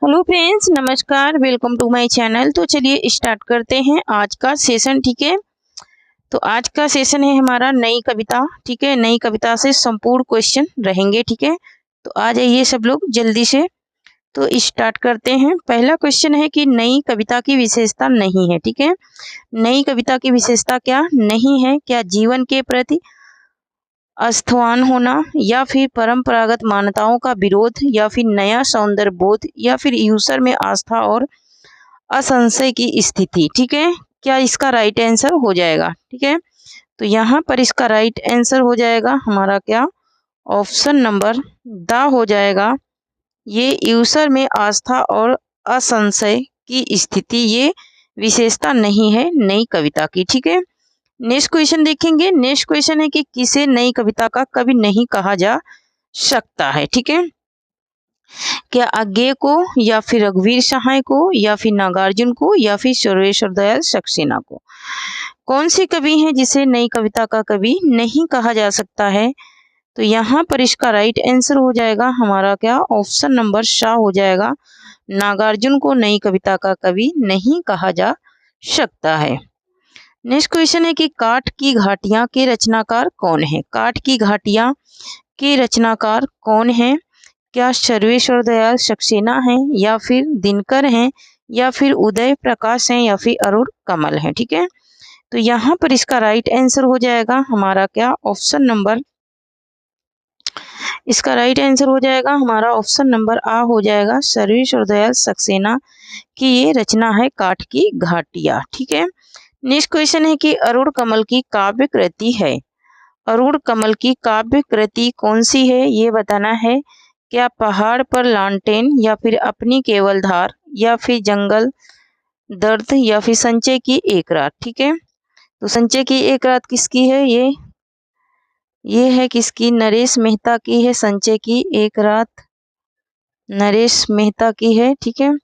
Hello friends, नमस्कार, welcome to my channel. तो चलिए स्टार्ट करते हैं आज का सेशन। ठीक है, तो आज का सेशन है हमारा नई कविता। ठीक है, नई कविता से संपूर्ण क्वेश्चन रहेंगे। ठीक है, तो आ जाइए सब लोग जल्दी से। तो स्टार्ट करते हैं। पहला क्वेश्चन है कि नई कविता की विशेषता नहीं है। ठीक है, नई कविता की विशेषता क्या नहीं है? क्या जीवन के प्रति अस्थवान होना, या फिर परंपरागत मान्यताओं का विरोध, या फिर नया सौंदर्य बोध, या फिर यूसर में आस्था और असंशय की स्थिति। ठीक है, क्या इसका राइट आंसर हो जाएगा? ठीक है, तो यहाँ पर इसका राइट आंसर हो जाएगा हमारा क्या, ऑप्शन नंबर द हो जाएगा। ये यूसर में आस्था और असंशय की स्थिति ये विशेषता नहीं है नई कविता की। ठीक है, नेक्स्ट क्वेश्चन देखेंगे। नेक्स्ट क्वेश्चन है कि किसे नई कविता का कवि नहीं कहा जा सकता है? ठीक है, क्या अज्ञेय को, या फिर रघुवीर सहाय को, या फिर नागार्जुन को, या फिर सर्वेश्वर दयाल सक्सेना को? कौन से कवि हैं जिसे नई कविता का कवि नहीं कहा जा सकता है? तो यहाँ पर इसका राइट आंसर हो जाएगा हमारा क्या, ऑप्शन नंबर सा हो जाएगा। नागार्जुन को नई कविता का कवि नहीं कहा जा सकता है। नेक्स्ट क्वेश्चन है कि काठ की घाटियां के रचनाकार कौन है? काठ की घाटियां के रचनाकार कौन है? क्या सर्वेश्वर दयाल सक्सेना है, या फिर दिनकर हैं, या फिर उदय प्रकाश हैं, या फिर अरुण कमल हैं? ठीक है, तो यहाँ पर इसका राइट आंसर हो जाएगा हमारा क्या, ऑप्शन नंबर, इसका राइट आंसर हो जाएगा हमारा ऑप्शन नंबर आ हो जाएगा। सर्वेश्वर दयाल सक्सेना की ये रचना है काठ की घाटियां। ठीक है, नेक्स्ट क्वेश्चन है कि अरुण कमल की काव्य कृति है। अरुण कमल की काव्य कृति कौन सी है ये बताना है। क्या पहाड़ पर लालटेन, या फिर अपनी केवल धार, या फिर जंगल दर्द, या फिर संचय की एक रात? ठीक है, तो संचय की एक रात किसकी है? ये है किसकी? नरेश मेहता की है। संचय की एक रात नरेश मेहता की है। ठीक है,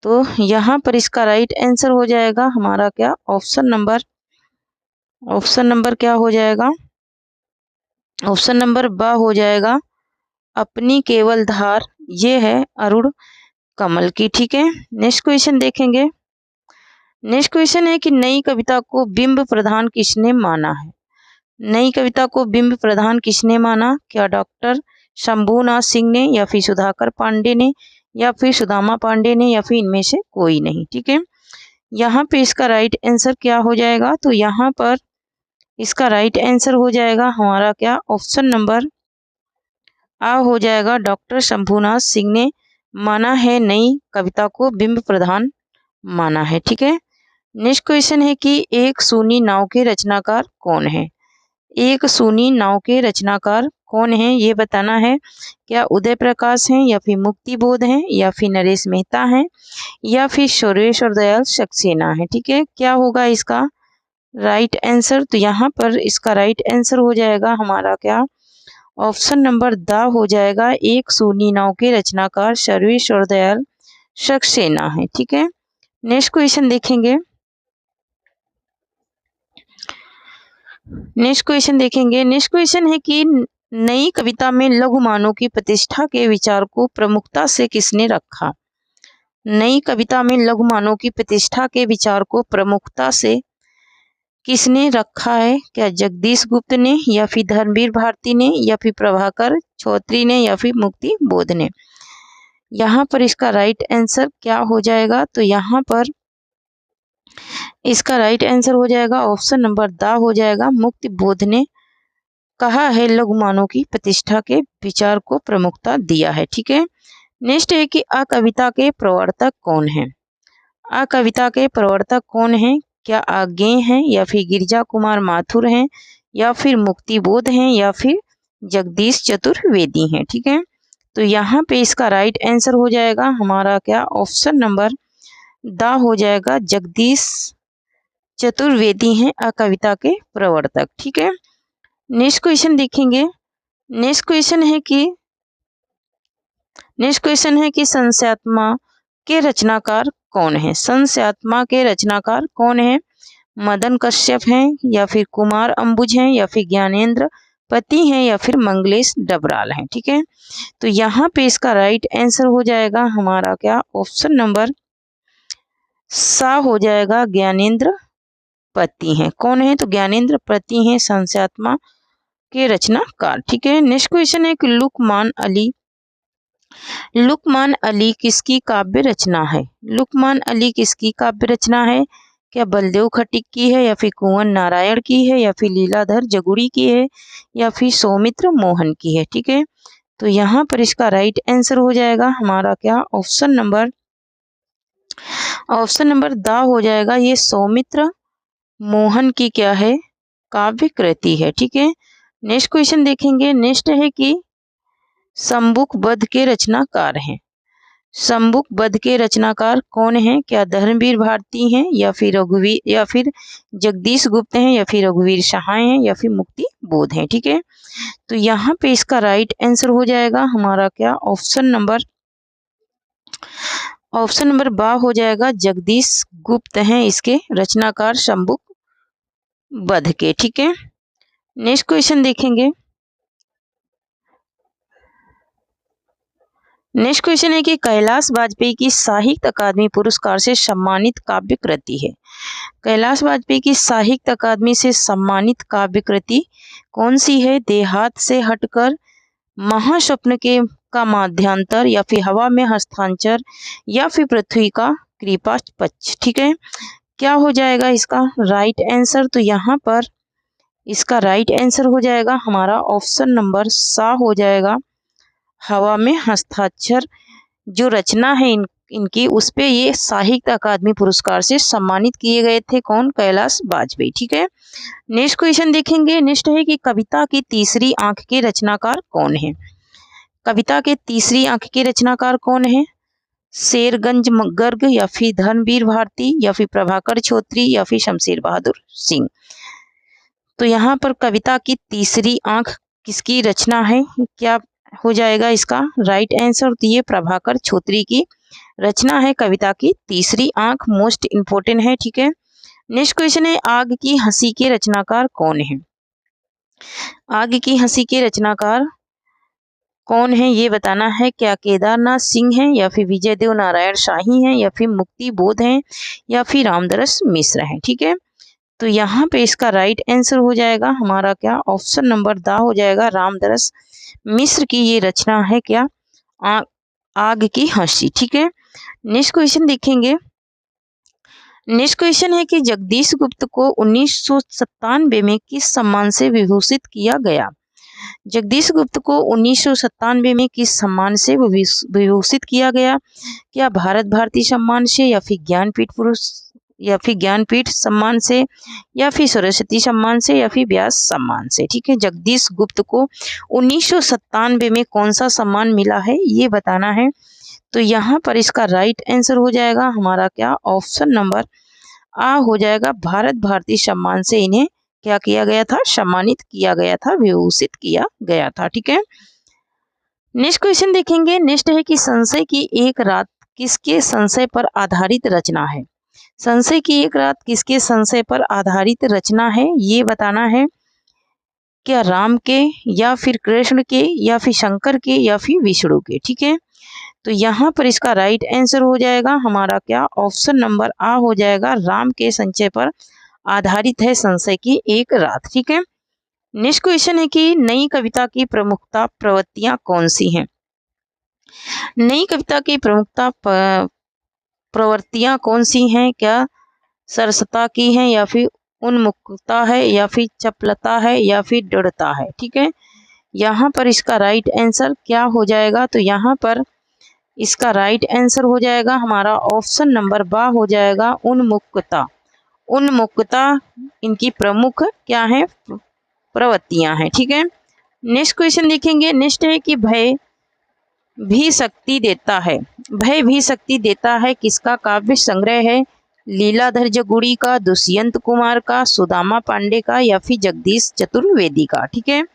तो यहाँ पर इसका राइट आंसर हो जाएगा हमारा क्या, ऑप्शन नंबर क्या हो जाएगा, ऑप्शन नंबर ब हो जाएगा। अपनी केवल धार ये है अरुण कमल की। ठीक है, नेक्स्ट क्वेश्चन देखेंगे। नेक्स्ट क्वेश्चन है कि नई कविता को बिंब प्रधान किसने माना है? नई कविता को बिंब प्रधान किसने माना? क्या डॉक्टर शंभूनाथ सिंह ने, या फिर सुधाकर पांडे ने, या फिर सुदामा पांडे ने, या फिर इनमें से कोई नहीं? ठीक है, यहाँ पे इसका राइट आंसर क्या हो जाएगा? तो यहाँ पर इसका राइट आंसर हो जाएगा हमारा क्या, ऑप्शन नंबर आ हो जाएगा। डॉक्टर शंभूनाथ सिंह ने माना है नई कविता को बिंब प्रधान माना है। ठीक है, नेक्स्ट क्वेश्चन है कि एक सूनी नाव के रचनाकार कौन है? एक सूनी नाव के रचनाकार कौन है ये बताना है। क्या उदय प्रकाश हैं, या फिर मुक्ति बोध हैं, या फिर नरेश मेहता हैं, या फिर सर्वेश्वर दयाल सक्सेना है? ठीक है, क्या होगा इसका राइट आंसर? तो यहाँ पर इसका राइट आंसर हो जाएगा हमारा क्या, ऑप्शन नंबर द हो जाएगा। एक सूनी नाव के रचनाकार सर्वेश्वर दयाल सक्सेना है। ठीक है, नेक्स्ट क्वेश्चन देखेंगे। नेक्स्ट क्वेश्चन है कि नई कविता में लघुमानों की प्रतिष्ठा के विचार को प्रमुखता से किसने रखा? नई कविता में लघुमानों की प्रतिष्ठा के विचार को प्रमुखता से किसने रखा है? क्या जगदीश गुप्त ने, या फिर धर्मवीर भारती ने, या फिर प्रभाकर चौधरी ने, या फिर मुक्ति बोध ने? यहाँ पर इसका राइट आंसर क्या हो जाएगा? तो यहाँ पर इसका राइट आंसर हो जाएगा ऑप्शन नंबर द हो जाएगा। मुक्ति बोध ने कहा है लघुमानों की प्रतिष्ठा के विचार को प्रमुखता दिया है। ठीक है, नेक्स्ट है कि आ कविता के प्रवर्तक कौन है? आ कविता के प्रवर्तक कौन है? क्या अज्ञेय हैं, या फिर गिरिजा कुमार माथुर हैं, या फिर मुक्ति बोध हैं, या फिर जगदीश चतुर्वेदी हैं? ठीक है, तो यहाँ पे इसका राइट आंसर हो जाएगा हमारा क्या, ऑप्शन नंबर द हो जाएगा। जगदीश चतुर्वेदी हैं आ कविता के प्रवर्तक। ठीक है, नेक्स्ट क्वेश्चन देखेंगे। नेक्स्ट क्वेश्चन है कि संस्यात्मा के रचनाकार कौन है? संस्यात्मा के रचनाकार कौन है? मदन कश्यप हैं, या फिर कुमार अंबुज हैं, या फिर ज्ञानेंद्र पति हैं या फिर मंगलेश डबराल हैं। ठीक है, तो यहाँ पे इसका राइट आंसर हो जाएगा हमारा क्या, ऑप्शन नंबर सा हो जाएगा, ज्ञानेंद्र पति हैं। कौन है, तो ज्ञानेंद्र पति हैं, संस्यात्मा के रचनाकार। ठीक है, नेक्स्ट क्वेश्चन है कि लुकमान अली किसकी काव्य रचना है। लुकमान अली किसकी काव्य रचना है, क्या बलदेव खट्टिक की है, या फिर कुंवर नारायण की है, या फिर लीलाधर जगुड़ी की है, या फिर सौमित्र मोहन की है। ठीक है, तो यहाँ पर इसका राइट आंसर हो जाएगा हमारा क्या, ऑप्शन नंबर दा हो जाएगा, ये सौमित्र मोहन की क्या है, काव्य कृति है। ठीक है, नेक्स्ट क्वेश्चन देखेंगे। नेक्स्ट है कि शंबुक वध के रचनाकार हैं। शंबुक वध के रचनाकार कौन है, क्या धर्मवीर भारती हैं, या फिर रघुवीर, या फिर जगदीश गुप्त हैं, या फिर रघुवीर सहाय हैं, या फिर मुक्ति बोध हैं। ठीक है, तो यहाँ पे इसका राइट आंसर हो जाएगा हमारा क्या, ऑप्शन नंबर बा हो जाएगा, जगदीश गुप्त हैं इसके रचनाकार शंबुक वध के। ठीक है, नेक्स्ट क्वेश्चन देखेंगे। नेक्स्ट क्वेश्चन है कि कैलाश वाजपेयी की साहित्य अकादमी पुरस्कार से सम्मानित काव्य कृति है। कैलाश वाजपेयी की साहित्य अकादमी से सम्मानित काव्य कृति कौन सी है, देहात से हटकर, महास्वप्न के का माध्यांतर, या फिर हवा में हस्तांचर, या फिर पृथ्वी का कृपा पक्ष। ठीक है, क्या हो जाएगा इसका राइट आंसर, तो यहाँ पर इसका राइट आंसर हो जाएगा हमारा ऑप्शन नंबर सा हो जाएगा, हवा में हस्ताक्षर जो रचना है इनकी, उस पे ये साहित्य अकादमी पुरस्कार से सम्मानित किए गए थे। कौन, कैलाश वाजपेयी। ठीक है, नेक्स्ट क्वेश्चन देखेंगे। नेक्स्ट है कि कविता की तीसरी आंख के रचनाकार कौन है। कविता के तीसरी आंख के रचनाकार कौन है, शेरगंज गर्ग, या फिर धर्मवीर भारती, या फिर प्रभाकर छोत्री, या फिर शमशेर बहादुर सिंह। तो यहाँ पर कविता की तीसरी आंख किसकी रचना है, क्या हो जाएगा इसका राइट आंसर, तो ये प्रभाकर छोत्री की रचना है कविता की तीसरी आंख, मोस्ट इंपोर्टेंट है। ठीक है, नेक्स्ट क्वेश्चन है आग की हंसी के रचनाकार कौन है। आग की हंसी के रचनाकार कौन है ये बताना है, क्या केदारनाथ सिंह हैं, या फिर विजयदेव नारायण शाही हैं, या फिर मुक्ति बोध हैं, या फिर रामदरस मिश्र हैं। ठीक है, तो यहाँ पे इसका राइट आंसर हो जाएगा हमारा क्या, ऑप्शन नंबर दा हो जाएगा, रामदरस मिश्र की ये रचना है क्या, आग की हंसी। ठीक है, नेक्स्ट क्वेश्चन देखेंगे। नेक्स्ट क्वेश्चन है कि जगदीश गुप्त को 1997 में किस सम्मान से विभूषित किया गया। जगदीश गुप्त को 1997 में किस सम्मान से विभूषित किया गया, क्या भारत भारती सम्मान से, या फिर ज्ञानपीठ सम्मान से, या फिर सरस्वती सम्मान से, या फिर व्यास सम्मान से। ठीक है, जगदीश गुप्त को 1997 में कौन सा सम्मान मिला है ये बताना है, तो यहाँ पर इसका राइट आंसर हो जाएगा हमारा क्या, ऑप्शन नंबर आ हो जाएगा, भारत भारती सम्मान से इन्हें क्या किया गया था, सम्मानित किया गया था, विभूषित किया गया था। ठीक है, नेक्स्ट क्वेश्चन देखेंगे। नेक्स्ट है कि संशय की एक रात किसके संशय पर आधारित रचना है। संशय की एक रात किसके संशय पर आधारित रचना है ये बताना है, क्या राम के, या फिर कृष्ण के, या फिर शंकर के, या फिर विष्णु के। ठीक है, तो यहाँ पर इसका राइट आंसर हो जाएगा हमारा क्या, ऑप्शन नंबर आ हो जाएगा, राम के संशय पर आधारित है संशय की एक रात। ठीक है, नेक्स्ट क्वेश्चन है कि नई कविता की प्रमुखता प्रवृत्तियां कौन सी हैं। नई कविता की प्रमुखता प्रवृत्तियां कौन सी हैं, क्या सरसता की है, या फिर उन्मुखता है, या फिर चपलता है, या फिर दृढ़ता है। ठीक है, यहाँ पर इसका राइट आंसर क्या हो जाएगा, तो यहाँ पर इसका राइट आंसर हो जाएगा हमारा ऑप्शन नंबर बा हो जाएगा, उन्मुखता। उन्मुखता इनकी प्रमुख क्या है, प्रवृत्तियां हैं। ठीक है, नेक्स्ट क्वेश्चन देखेंगे। नेक्स्ट है कि भय भी शक्ति देता है। भय भी शक्ति देता है किसका काव्य संग्रह है, लीलाधर जगुड़ी का, दुष्यंत कुमार का, सुदामा पांडे का, या फिर जगदीश चतुर्वेदी का। ठीक है,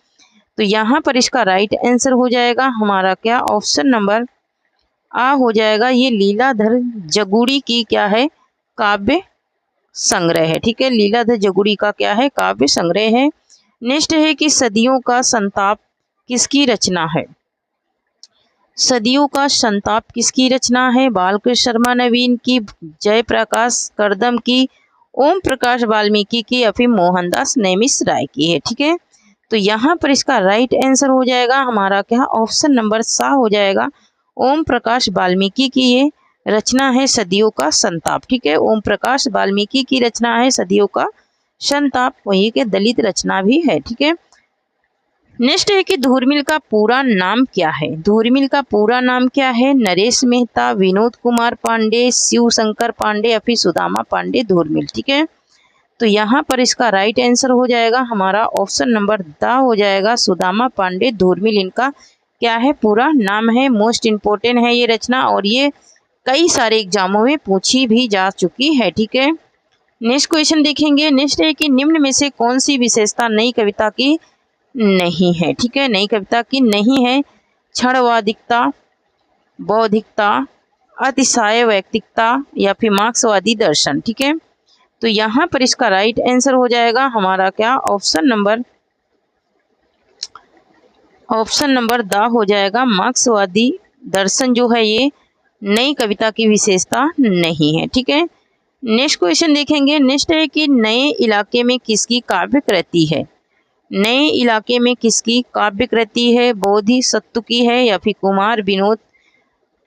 तो यहाँ पर इसका राइट आंसर हो जाएगा हमारा क्या, ऑप्शन नंबर आ हो जाएगा, ये लीलाधर जगुड़ी की क्या है, काव्य संग्रह है। ठीक है, लीलाधर जगुड़ी का क्या है, काव्य संग्रह है, नेक्स्ट है कि सदियों का संताप किसकी रचना है? सदियों का संताप किसकी रचना है? बालकृष्ण शर्मा नवीन की, जयप्रकाश कर्दम की, ओम प्रकाश वाल्मीकि की या फिर मोहनदास नेमिष राय की है। ठीक है, तो यहाँ पर इसका राइट आंसर हो जाएगा हमारा क्या? ऑप्शन नंबर सा हो जाएगा। ओम प्रकाश वाल्मीकि की ये रचना है सदियों का संताप। ठीक है, ओम प्रकाश वाल्मीकि की रचना है सदियों का संताप, वही के दलित रचना भी है। ठीक है, नेक्स्ट है कि धूर्मिल का पूरा नाम क्या है? धूर्मिल का पूरा नाम क्या है? नरेश मेहता, विनोद कुमार पांडे, शिव शंकर पांडे या फिर सुदामा पांडे धूर्मिल। ठीक है, तो यहाँ पर इसका राइट आंसर हो जाएगा हमारा ऑप्शन नंबर द हो जाएगा, सुदामा पांडे धूर्मिल इनका क्या है? पूरा नाम है। मोस्ट इम्पोर्टेंट है ये रचना और ये कई सारे एग्जामों में पूछी भी जा चुकी है। ठीक है, नेक्स्ट क्वेश्चन देखेंगे। नेक्स्ट है कि निम्न में से कौन सी विशेषता नई कविता की नहीं है? ठीक है, नई कविता की नहीं है। क्षणवादिकता, बौद्धिकता, अतिशय वैयक्तिकता या फिर मार्क्सवादी दर्शन। ठीक है, तो यहाँ पर इसका राइट आंसर हो जाएगा हमारा क्या? ऑप्शन नंबर द हो जाएगा। मार्क्सवादी दर्शन जो है ये नई कविता की विशेषता नहीं है। ठीक है, नेक्स्ट क्वेश्चन देखेंगे। नेक्स्ट है कि नए इलाके में किसकी काव्य कृति है? नए इलाके में किसकी काव्य कृति है? बोधिसत्व की है या फिर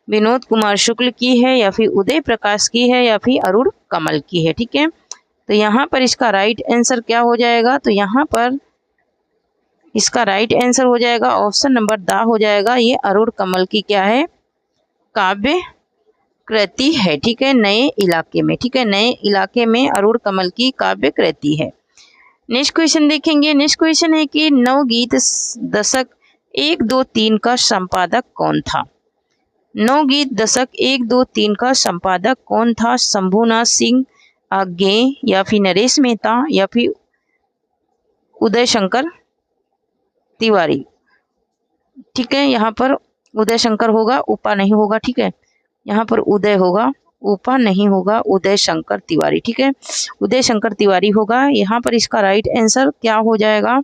विनोद कुमार शुक्ल की है या फिर उदय प्रकाश की है या फिर अरुण कमल की है। ठीक है, तो यहाँ पर इसका राइट आंसर क्या हो जाएगा? तो यहाँ पर इसका राइट आंसर हो जाएगा ऑप्शन नंबर द हो जाएगा। ये अरुण कमल की क्या है? काव्य कृति है। ठीक है, नए इलाके में। ठीक है, नए इलाके में अरुण कमल की काव्य कृति है। नेक्स्ट क्वेश्चन देखेंगे। नेक्स्ट क्वेश्चन है कि नवगीत दशक 1, 2, 3 का संपादक कौन था? नवगीत दशक 1, 2, 3 का संपादक कौन था? शंभुनाथ सिंह आज्ञे या फिर नरेश मेहता या फिर उदय शंकर तिवारी। ठीक है, यहाँ पर उदय शंकर होगा, उपा नहीं होगा। ठीक है, यहाँ पर उदय होगा, उपा नहीं होगा, उदय शंकर तिवारी। ठीक है, उदय शंकर तिवारी होगा। यहाँ पर इसका राइट आंसर क्या हो जाएगा?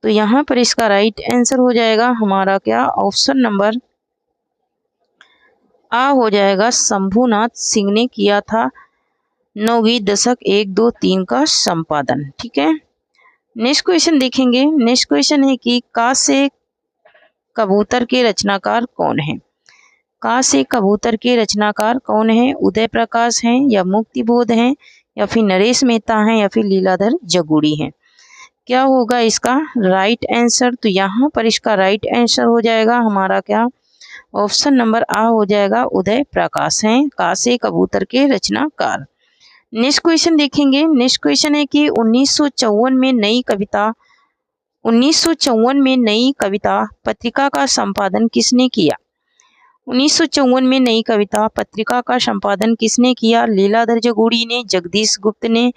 तो यहाँ पर इसका राइट आंसर हो जाएगा हमारा क्या? ऑप्शन नंबर आ हो जाएगा। शंभुनाथ सिंह ने किया था नवगीत दशक 1, 2, 3 का संपादन। ठीक है, नेक्स्ट क्वेश्चन देखेंगे। नेक्स्ट क्वेश्चन है कि का से कबूतर के रचनाकार कौन है? का से कबूतर के रचनाकार कौन है? उदय प्रकाश हैं या मुक्ति बोध हैं या फिर नरेश मेहता हैं या फिर लीलाधर जगूड़ी हैं? क्या होगा इसका राइट आंसर? तो यहाँ पर इसका राइट आंसर हो जाएगा हमारा क्या? ऑप्शन नंबर आ हो जाएगा, उदय प्रकाश हैं का से कबूतर के रचनाकार। नेक्स्ट क्वेश्चन देखेंगे। नेक्स्ट क्वेश्चन है कि 1954 में नई कविता पत्रिका का संपादन किसने किया? 1954 में नई कविता पत्रिका का संपादन किसने किया? लीलाधर जगूड़ी ने, जगदीश गुप्त ने,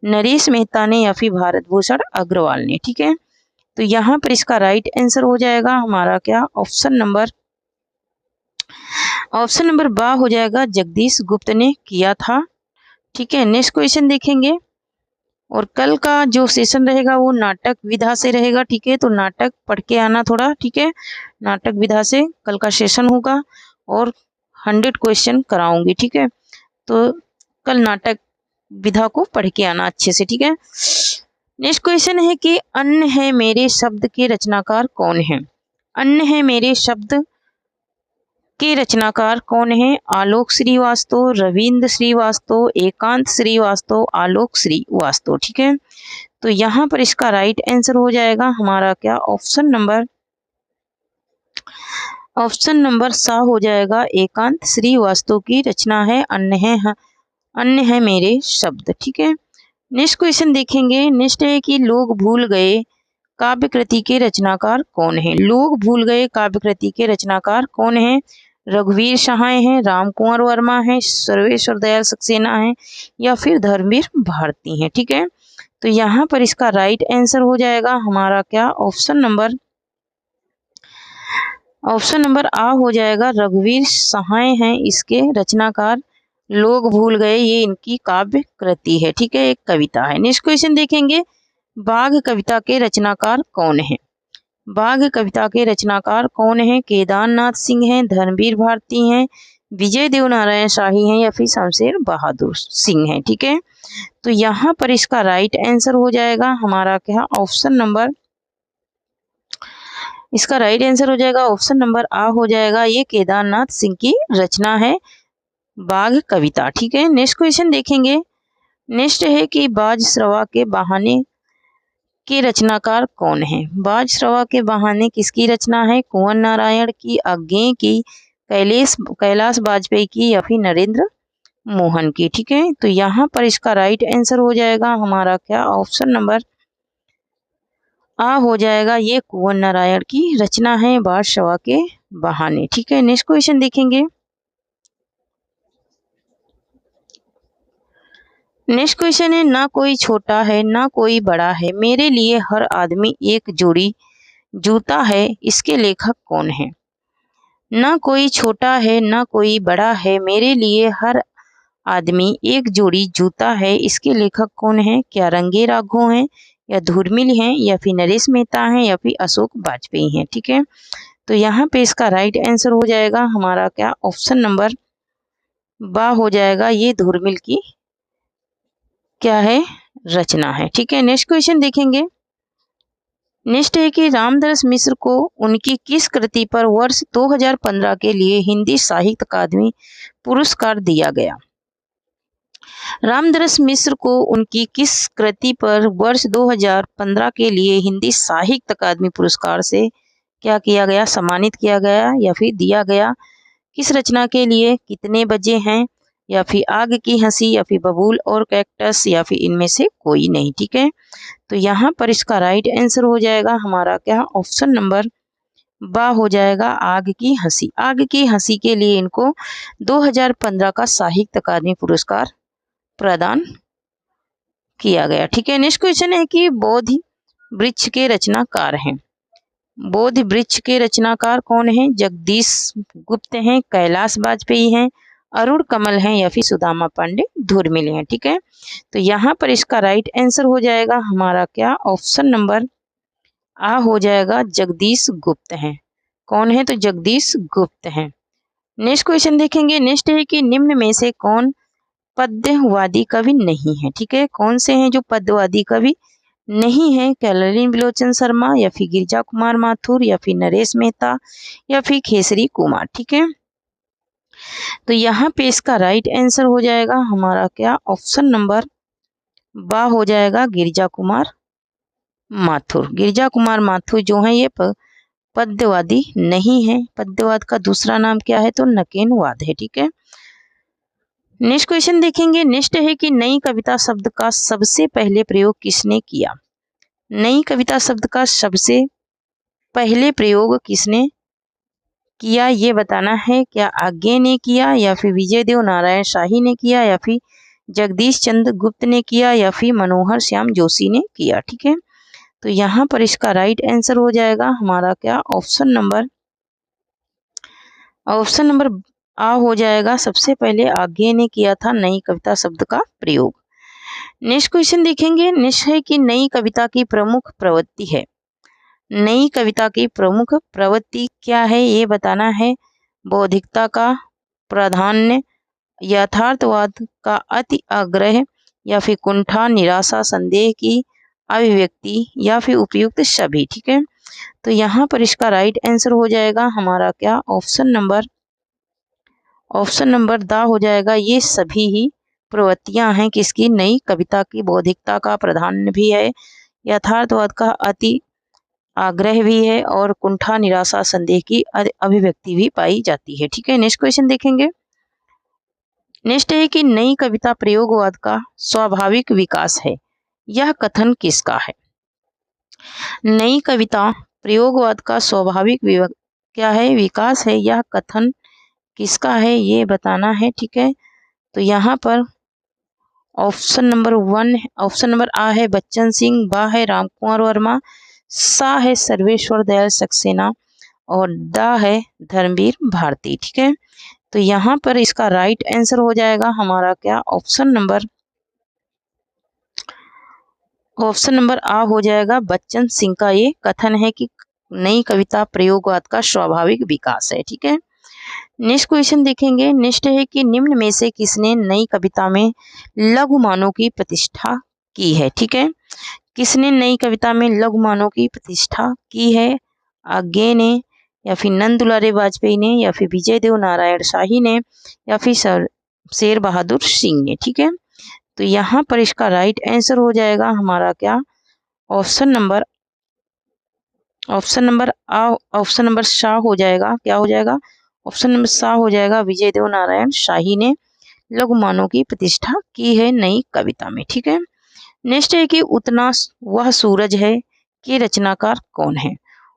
नरेश मेहता ने या फिर भारत भूषण अग्रवाल ने। ठीक है, तो यहाँ पर इसका राइट आंसर हो जाएगा हमारा क्या? ऑप्शन नंबर बा हो जाएगा, जगदीश गुप्त ने किया था। ठीक है, नेक्स्ट क्वेश्चन देखेंगे। और कल का जो सेशन रहेगा वो नाटक विधा से रहेगा। ठीक है, तो नाटक पढ़ के आना थोड़ा। ठीक है, नाटक विधा से कल का सेशन होगा और 100 क्वेश्चन कराऊंगी। ठीक है, तो कल नाटक विधा को पढ़ के आना अच्छे से। ठीक है, नेक्स्ट क्वेश्चन है कि अन्न है मेरे शब्द के रचनाकार कौन है? अन्न है मेरे शब्द के रचनाकार कौन है? आलोक श्रीवास्तव, रविंद्र श्रीवास्तव, एकांत श्रीवास्तव, आलोक श्रीवास्तव। ठीक है, तो यहाँ पर इसका राइट आंसर हो जाएगा हमारा क्या? ऑप्शन नंबर सा हो जाएगा, एकांत श्रीवास्तव की रचना है अन्न है मेरे शब्द। ठीक है, नेक्स्ट क्वेश्चन देखेंगे। नेक्स्ट है कि लोग भूल गए काव्य कृति के रचनाकार कौन है? लोग भूल गए काव्य कृति के रचनाकार कौन है? रघुवीर सहाय हैं, राम कुंवर वर्मा हैं, सर्वेश्वर दयाल सक्सेना हैं या फिर धर्मवीर भारती हैं। ठीक है, तो यहाँ पर इसका राइट आंसर हो जाएगा हमारा क्या? ऑप्शन नंबर आ हो जाएगा, रघुवीर सहाय हैं इसके रचनाकार। लोग भूल गए ये इनकी काव्य कृति है। ठीक है, एक कविता है। नेक्स्ट क्वेश्चन देखेंगे। बाघ कविता के रचनाकार कौन है? बाघ कविता के रचनाकार कौन है? केदारनाथ सिंह हैं, धर्मवीर भारती हैं, विजय देव नारायण शाही हैं या फिर शमशेर बहादुर सिंह हैं। ठीक है, तो यहाँ पर इसका राइट आंसर हो जाएगा हमारा क्या? ऑप्शन नंबर, इसका राइट आंसर हो जाएगा ऑप्शन नंबर आ हो जाएगा। ये केदारनाथ सिंह की रचना है बाघ कविता। ठीक है, नेक्स्ट क्वेश्चन देखेंगे। नेक्स्ट है कि बाजश्रवा के बहाने के रचनाकार कौन है? बाजश्रवा के बहाने किसकी रचना है? कुंवर नारायण की, अज्ञे की, कैलाश वाजपेयी की या फिर नरेंद्र मोहन की। ठीक है, तो यहाँ पर इसका राइट आंसर हो जाएगा हमारा क्या? ऑप्शन नंबर आ हो जाएगा। ये कुंवर नारायण की रचना है बाजश्रवा के बहाने। ठीक है, नेक्स्ट क्वेश्चन देखेंगे। नेक्स्ट क्वेश्चन है, ना कोई छोटा है ना कोई बड़ा है, मेरे लिए हर आदमी एक जोड़ी जूता है, इसके लेखक कौन है? ना कोई छोटा है ना कोई बड़ा है, मेरे लिए हर आदमी एक जोड़ी जूता है, इसके लेखक कौन है? क्या रंगे राघव हैं या धूर्मिल हैं या फिर नरेश मेहता हैं या फिर अशोक वाजपेयी हैं? ठीक है, तो यहाँ पे इसका राइट आंसर हो जाएगा हमारा क्या? ऑप्शन नंबर बा हो जाएगा। ये धूर्मिल की क्या है? रचना है। ठीक है, नेक्स्ट क्वेश्चन देखेंगे। नेक्स्ट है कि रामदास मिश्र को उनकी किस कृति पर वर्ष 2015 के लिए हिंदी साहित्य अकादमी पुरस्कार दिया गया? रामदास मिश्र को उनकी किस कृति पर वर्ष 2015 के लिए हिंदी साहित्य अकादमी पुरस्कार से क्या किया गया? सम्मानित किया गया या फिर दिया गया? किस रचना के लिए? कितने बजे हैं या फिर आग की हंसी या फिर बबूल और कैक्टस या फिर इनमें से कोई नहीं? ठीक है, तो यहाँ पर इसका राइट आंसर हो जाएगा हमारा क्या? ऑप्शन नंबर बा हो जाएगा, आग की हंसी। आग की हंसी के लिए इनको 2015 का साहित्य अकादमी पुरस्कार प्रदान किया गया। ठीक है, नेक्स्ट क्वेश्चन है कि बोधि वृक्ष के रचनाकार हैं। बोधि वृक्ष के रचनाकार कौन है? जगदीश गुप्त हैं, कैलाश वाजपेयी हैं, अरुण कमल हैं या फिर सुदामा पांडे धूर्मिल हैं। ठीक है, तो यहाँ पर इसका राइट आंसर हो जाएगा हमारा क्या? ऑप्शन नंबर आ हो जाएगा, जगदीश गुप्त हैं। कौन है? तो जगदीश गुप्त हैं। नेक्स्ट क्वेश्चन देखेंगे। नेक्स्ट है कि निम्न में से कौन पद्यवादी कवि नहीं है? ठीक है, कौन से हैं जो पद्यवादी कवि नहीं है? क्या ललित बिलोचन शर्मा या फिर गिरिजा कुमार माथुर या फिर नरेश मेहता या फिर खेसरी कुमार? ठीक है, तो यहाँ पे इसका राइट आंसर हो जाएगा हमारा क्या? ऑप्शन नंबर बा हो जाएगा, गिरिजा कुमार माथुर। गिरिजा कुमार माथुर जो है ये पद्यवादी नहीं है। पद्यवाद का दूसरा नाम क्या है? तो नकेनवाद है। ठीक है, नेक्स्ट क्वेश्चन देखेंगे। नेक्स्ट है कि नई कविता शब्द का सबसे पहले प्रयोग किसने किया? नई कविता शब्द का सबसे पहले प्रयोग किसने किया ये बताना है। क्या आज्ञे ने किया या फिर विजय देव नारायण शाही ने किया या फिर जगदीश चंद्र गुप्त ने किया या फिर मनोहर श्याम जोशी ने किया? ठीक है, तो यहाँ पर इसका राइट आंसर हो जाएगा हमारा क्या? ऑप्शन नंबर आ हो जाएगा। सबसे पहले आज्ञे ने किया था नई कविता शब्द का प्रयोग। नेक्स्ट क्वेश्चन देखेंगे। नेक्स्ट है कि नई कविता की प्रमुख प्रवृत्ति है। नई कविता की प्रमुख प्रवृत्ति क्या है ये बताना है। बौद्धिकता का प्राधान्य, यथार्थवाद का अति आग्रह या फिर कुंठा, निराशा, संदेह की अभिव्यक्ति या फिर उपयुक्त सभी? ठीक है, तो यहाँ पर इसका राइट आंसर हो जाएगा हमारा क्या? ऑप्शन नंबर दा हो जाएगा। ये सभी ही प्रवृत्तियां हैं किसकी? नई कविता की। बौद्धिकता का प्राधान्य भी है, यथार्थवाद का अति आग्रह भी है और कुंठा, निराशा, संदेह की अभिव्यक्ति भी पाई जाती है। ठीक है, नेक्स्ट क्वेश्चन देखेंगे। नेक्स्ट है कि नई कविता प्रयोगवाद का स्वाभाविक विकास है, यह कथन किसका है? नई कविता प्रयोगवाद का स्वाभाविक क्या है? विकास है, यह कथन किसका है ये बताना है। ठीक है, तो यहाँ पर ऑप्शन नंबर आ है बच्चन सिंह, बा है रामकुमार वर्मा, सा है सर्वेश्वर दयाल सक्सेना और दा है धर्मवीर भारती। ठीक है, तो यहाँ पर इसका राइट आंसर हो जाएगा हमारा क्या? ऑप्शन नंबर ऑप्शन नंबर आ हो जाएगा बच्चन सिंह का ये कथन है कि नई कविता प्रयोगवाद का स्वाभाविक विकास है। ठीक है, नेक्स्ट क्वेश्चन देखेंगे। नेक्स्ट है कि निम्न में से किसने नई कविता में लघुमानों की प्रतिष्ठा की है। ठीक है, किसने नई कविता में लघुमानों की प्रतिष्ठा की है? आज्ञे ने, या फिर नंद दुलारे वाजपेयी ने, या फिर विजय देव नारायण शाही ने, या फिर शेर बहादुर सिंह ने। ठीक है, तो यहाँ पर इसका राइट आंसर हो जाएगा हमारा क्या? ऑप्शन नंबर शाह हो जाएगा। क्या हो जाएगा? ऑप्शन नंबर शाह हो जाएगा। विजय देव नारायण शाही ने लघुमानों की प्रतिष्ठा की है नई कविता में। ठीक है, नेक्स्ट है कि उतना वह सूरज है के रचनाकार कौन है?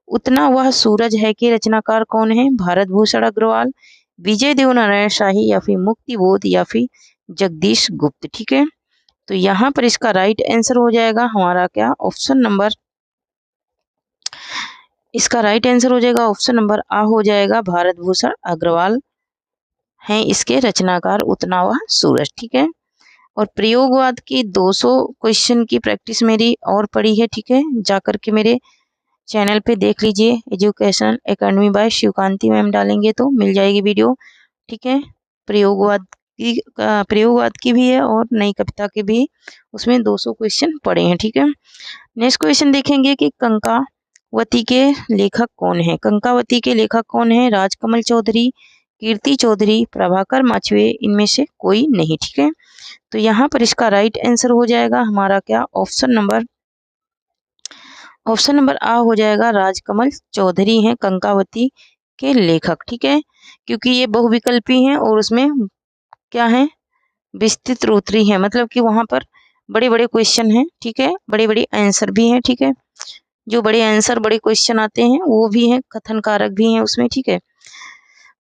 उतना वह सूरज है के रचनाकार कौन है? भारत भूषण अग्रवाल, विजय देव नारायण शाही, या फिर मुक्ति बोध, या फिर जगदीश गुप्त। ठीक है, तो यहाँ पर इसका राइट आंसर हो जाएगा हमारा क्या? ऑप्शन नंबर, इसका राइट आंसर हो जाएगा ऑप्शन नंबर आ हो जाएगा। भारत भूषण अग्रवाल हैं इसके रचनाकार उतना वह सूरज। ठीक है, और प्रयोगवाद की 200 क्वेश्चन की प्रैक्टिस मेरी और पड़ी है। ठीक है, जाकर के मेरे चैनल पे देख लीजिए, education academy by Shivkanti ma'am डालेंगे तो मिल जाएगी वीडियो। ठीक है, प्रयोगवाद की भी है और नई कविता के भी, उसमें 200 क्वेश्चन पड़े हैं। ठीक है, नेक्स्ट क्वेश्चन देखेंगे कि कंकावती के लेखक कौन है? कंकावती के लेखक कौन है? राजकमल चौधरी, कीर्ति चौधरी, प्रभाकर माचवे, इनमें से कोई नहीं। ठीक है, तो यहाँ पर इसका राइट आंसर हो जाएगा हमारा क्या? ऑप्शन नंबर आ हो जाएगा। राजकमल चौधरी हैं कंकावती के लेखक। ठीक है, क्योंकि ये बहुविकल्पी हैं और उसमें क्या है? विस्तृत उत्तरी है, मतलब कि वहां पर बड़े बड़े क्वेश्चन हैं। ठीक है, बड़े बड़े आंसर भी हैं। ठीक है, जो बड़े आंसर बड़े क्वेश्चन आते हैं वो भी हैं, कथन कारक भी हैं उसमें। ठीक है,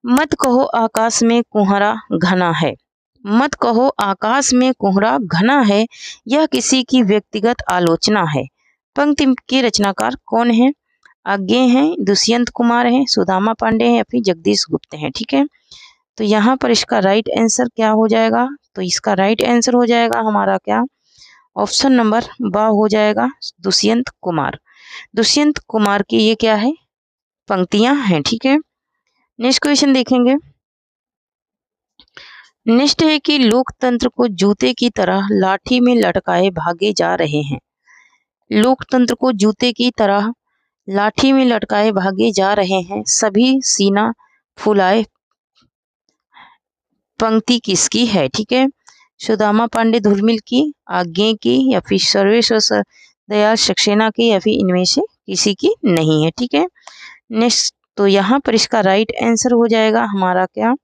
मत कहो आकाश में कुहरा घना है, मत कहो आकाश में कोहरा घना है, यह किसी की व्यक्तिगत आलोचना है। पंक्ति के रचनाकार कौन है? आज्ञे हैं, दुष्यंत कुमार हैं, सुदामा पांडे हैं, या फिर जगदीश गुप्त हैं। ठीक है, तो यहाँ पर इसका राइट आंसर क्या हो जाएगा? तो इसका राइट आंसर हो जाएगा हमारा क्या? ऑप्शन नंबर बा हो जाएगा। दुष्यंत कुमार, दुष्यंत कुमार की ये क्या है? पंक्तियां हैं। ठीक है, नेक्स्ट क्वेश्चन देखेंगे। नेक्स्ट है कि लोकतंत्र को जूते की तरह लाठी में लटकाए भागे जा रहे हैं। लोकतंत्र को जूते की तरह लाठी में लटकाए भागे जा रहे हैं, सभी सीना फुलाए पंक्ति किसकी है? ठीक है, सुदामा पांडे धुरमिल की, आज्ञे की, या फिर सर्वेश्वर दयाल सक्सेना की, या फिर इनमें से किसी की नहीं है। ठीक है, नेक्स्ट, तो यहाँ पर इसका राइट आंसर हो जाएगा हमारा क्या?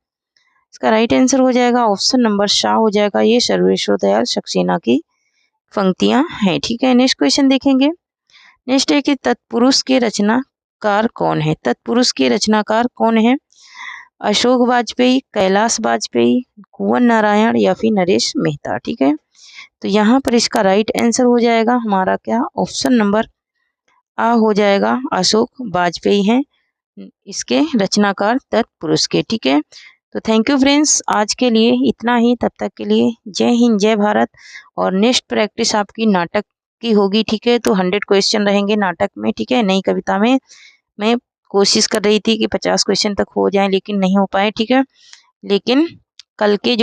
इसका राइट आंसर हो जाएगा ऑप्शन नंबर शाह हो जाएगा। ये सर्वेश्वर दयाल सक्सेना की पंक्तियां हैं। ठीक है, नेक्स्ट क्वेश्चन देखेंगे। नेक्स्ट है कि तत्पुरुष के रचनाकार कौन है? तत्पुरुष के रचनाकार कौन है? अशोक वाजपेयी, कैलाश वाजपेयी, कुंवर नारायण, या फिर नरेश मेहता। ठीक है, तो यहाँ पर इसका राइट आंसर हो जाएगा हमारा क्या? ऑप्शन नंबर आ हो जाएगा। अशोक वाजपेयी हैं इसके रचनाकार तत्पुरुष के। ठीक है, तो थैंक यू फ्रेंड्स, आज के लिए इतना ही। तब तक के लिए जय हिंद, जय भारत। और नेक्स्ट प्रैक्टिस आपकी नाटक की होगी। ठीक है, तो 100 क्वेश्चन रहेंगे नाटक में। ठीक है, नई कविता में मैं कोशिश कर रही थी कि 50 क्वेश्चन तक हो जाए, लेकिन नहीं हो पाए। ठीक है, लेकिन कल का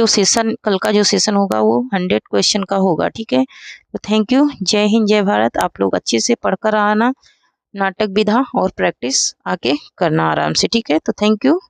जो सेशन होगा वो 100 क्वेश्चन का होगा। ठीक है, तो थैंक यू, जय हिंद, जय भारत। आप लोग अच्छे से पढ़कर आना नाटक विधा और प्रैक्टिस आके करना आराम से। ठीक है, तो थैंक यू।